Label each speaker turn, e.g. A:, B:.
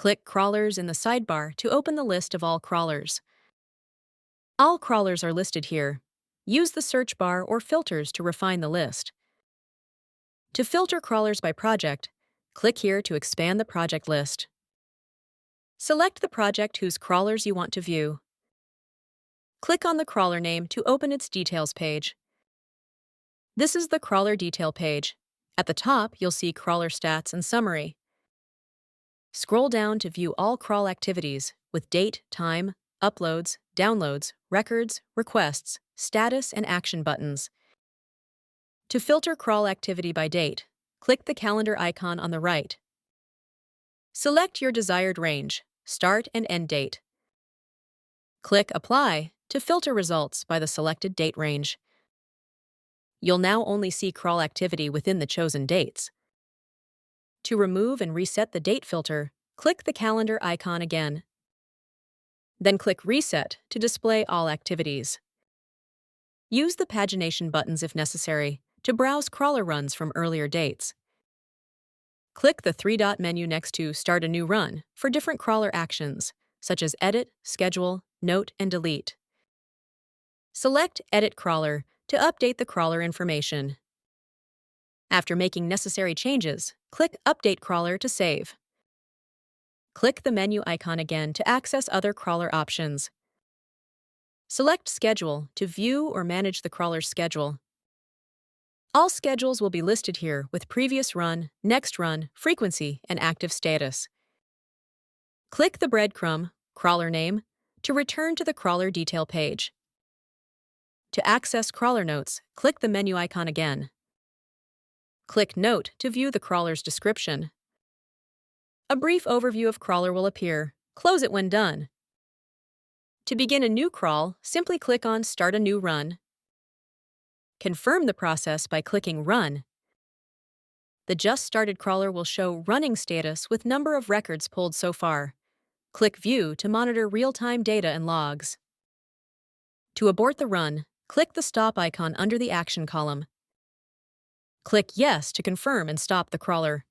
A: Click Crawlers in the sidebar to open the list of all crawlers. All crawlers are listed here. Use the search bar or filters to refine the list. To filter crawlers by project, click here to expand the project list. Select the project whose crawlers you want to view. Click on the crawler name to open its details page. This is the crawler detail page. At the top, you'll see crawler stats and summary. Scroll down to view all crawl activities with date, time, uploads, downloads, records, requests, status, and action buttons. To filter crawl activity by date, click the calendar icon on the right. Select your desired range, start and end date. Click Apply to filter results by the selected date range. You'll now only see crawl activity within the chosen dates. To remove and reset the date filter, click the calendar icon again. Then click Reset to display all activities. Use the pagination buttons if necessary to browse crawler runs from earlier dates. Click the three-dot menu next to Start a New Run for different crawler actions, such as Edit, Schedule, Note, and Delete. Select Edit Crawler to update the crawler information. After making necessary changes, click Update Crawler to save. Click the menu icon again to access other crawler options. Select Schedule to view or manage the crawler's schedule. All schedules will be listed here with previous run, next run, frequency, and active status. Click the breadcrumb, crawler name, to return to the crawler detail page. To access crawler notes, click the menu icon again. Click Note to view the crawler's description. A brief overview of crawler will appear. Close it when done. To begin a new crawl, simply click on Start a New Run. Confirm the process by clicking Run. The just started crawler will show running status with number of records pulled so far. Click View to monitor real-time data and logs. To abort the run, click the stop icon under the action column. Click Yes to confirm and stop the crawler.